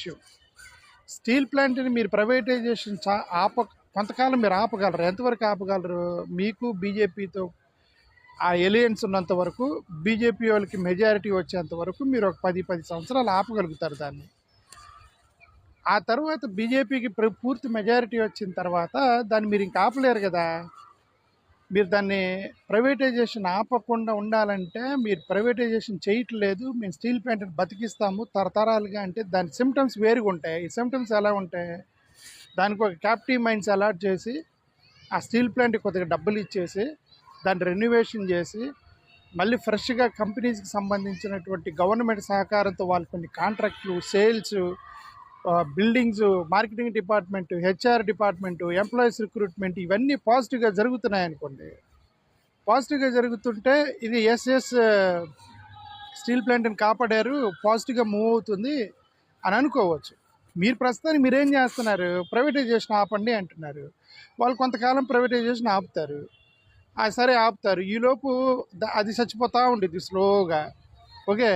Issue. Steel ప్లాంట్ని మీరు privatisation కొంతకాలం మీరు ఆపగలరు. ఎంతవరకు ఆపగలరు? మీకు బీజేపీతో ఆ ఎలియన్స్ ఉన్నంత వరకు, బీజేపీ వాళ్ళకి మెజారిటీ వచ్చేంత వరకు మీరు ఒక 10 సంవత్సరాలు ఆపగలుగుతారు దాన్ని. ఆ తర్వాత బీజేపీకి పూర్తి మెజారిటీ వచ్చిన తర్వాత దాన్ని మీరు ఇంక ఆపలేరు కదా. మీరు దాన్ని ప్రైవేటైజేషన్ ఆపకుండా ఉండాలంటే మీరు ప్రైవేటైజేషన్ చేయట్లేదు, మేము స్టీల్ ప్లాంట్ని బతికిస్తాము తరతరాలుగా అంటే దాని సిమ్టమ్స్ వేరుగా ఉంటాయి. ఈ సిమ్టమ్స్ ఎలా ఉంటాయి? దానికి ఒక క్యాప్టివ్ మైన్స్ అలాట్ చేసి ఆ స్టీల్ ప్లాంట్కి కొద్దిగా డబ్బులు ఇచ్చేసి దాన్ని రెన్యువేషన్ చేసి మళ్ళీ ఫ్రెష్గా కంపెనీస్కి సంబంధించినటువంటి గవర్నమెంట్ సహకారంతో వాళ్ళు కొన్ని కాంట్రాక్ట్లు, sales, buildings, marketing department, HR department, employees recruitment ఇవన్నీ పాజిటివ్గా జరుగుతున్నాయి అనుకోండి. పాజిటివ్గా జరుగుతుంటే ఇది ఎస్ఎస్ స్టీల్ ప్లాంట్ని కాపాడారు, పాజిటివ్గా మూవ్ అవుతుంది అని అనుకోవచ్చు. మీరు ప్రస్తుతానికి మీరేం చేస్తున్నారు? ప్రైవేటైజేషన్ ఆపండి అంటున్నారు. వాళ్ళు కొంతకాలం ప్రైవేటైజేషన్ ఆపుతారు. సరే ఆపుతారు. ఈలోపు అది చచ్చిపోతూ ఉండిద్ది స్లోగా. ఓకే,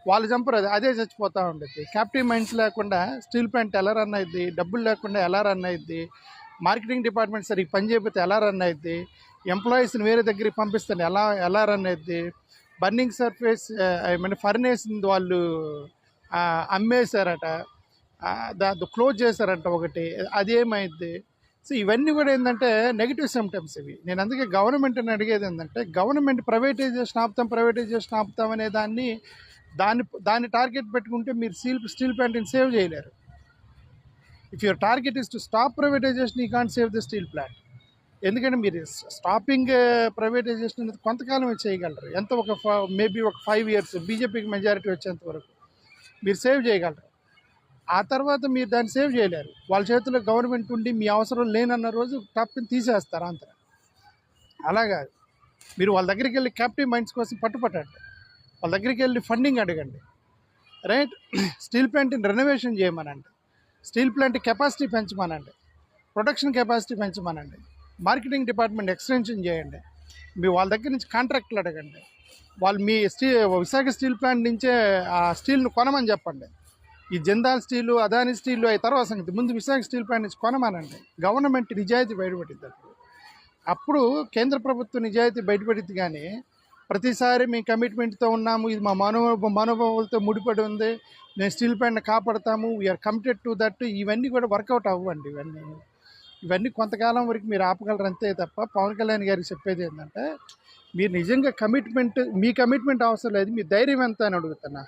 వాళ్ళు చంపరు, అదే చచ్చిపోతూ ఉంటుంది. క్యాప్టివ్ మైండ్స్ లేకుండా స్టీల్ ప్లాంట్ ఎలా రన్ అయ్యిద్ది? డబ్బులు లేకుండా ఎలా రన్ అయ్యిద్ది? మార్కెటింగ్ డిపార్ట్మెంట్ సరిగ్గా పని చేయకపోతే ఎలా రన్ అయ్యిద్ది? ఎంప్లాయీస్ని వేరే దగ్గరికి పంపిస్తాను ఎలా రన్ అయ్యిద్ది? బర్నింగ్ సర్ఫేస్ ఫర్నేస్ వాళ్ళు అమ్మేశారట, క్లోజ్ చేశారంట ఒకటి, అది ఏమైద్ది? సో ఇవన్నీ కూడా ఏంటంటే నెగిటివ్ సిమ్టమ్స్ ఇవి. నేను అందుకే గవర్నమెంట్ని అడిగేది ఏంటంటే, గవర్నమెంట్ ప్రైవేటైజేషన్ ఆపుతాం అనే దాన్ని టార్గెట్ పెట్టుకుంటే మీరు స్టీల్ ప్లాంట్ని సేవ్ చేయలేరు. If your target is to stop privatisation, you can't save the steel plant. ఎందుకంటే మీరు స్టాపింగ్ ప్రైవేటైజేషన్ అనేది కొంతకాలం చేయగలరు. ఎంత మేబీ ఒక 5 years బీజేపీకి మెజారిటీ వచ్చేంత వరకు మీరు సేవ్ చేయగలరు. ఆ తర్వాత మీరు దాన్ని సేవ్ చేయలేరు. వాళ్ళ చేతిలో గవర్నమెంట్ ఉండి మీ అవసరం లేనన్న రోజు టప్ని తీసేస్తారు అంత. అలాగా మీరు వాళ్ళ దగ్గరికి వెళ్ళి క్యాప్టివ్ మైండ్స్ కోసం పట్టుపట్టండి, వాళ్ళ దగ్గరికి వెళ్ళి ఫండింగ్ అడగండి, రైట్? స్టీల్ ప్లాంట్ని రెనోవేషన్ చేయమనండి, స్టీల్ ప్లాంట్ కెపాసిటీ పెంచమనండి, ప్రొడక్షన్ కెపాసిటీ పెంచమనండి, మార్కెటింగ్ డిపార్ట్మెంట్ ఎక్స్టెన్షన్ చేయండి, మీ వాళ్ళ దగ్గర నుంచి కాంట్రాక్ట్లు అడగండి, వాళ్ళు మీ విశాఖ స్టీల్ ప్లాంట్ నుంచే ఆ స్టీల్ను కొనమని చెప్పండి. ఈ జిందాల్ స్టీలు, అదాని స్టీలు అవి తర్వాత సంగతి, ముందు విశాఖ స్టీల్ ప్లాంట్ నుంచి కొనమనండి. గవర్నమెంట్ నిజాయితీ బయటపడిద్ది. అప్పుడు కేంద్ర ప్రభుత్వం నిజాయితీ బయటపడిద్ది. కానీ ప్రతిసారి మేము కమిట్మెంట్తో ఉన్నాము, ఇది మా మనోభావాలతో ముడిపడి ఉంది, మేము స్టీల్ ప్లాంట్ని కాపాడతాము, వీఆర్ కమిటెడ్ టు దట్, ఇవన్నీ కూడా వర్కౌట్ అవ్వండి. ఇవన్నీ కొంతకాలం వరకు మీరు ఆపగలరు అంతే తప్ప. పవన్ కళ్యాణ్ గారికి చెప్పేది ఏంటంటే, మీరు నిజంగా మీ కమిట్మెంట్ అవసరం లేదు, మీ ధైర్యం ఎంత అని అడుగుతున్నా.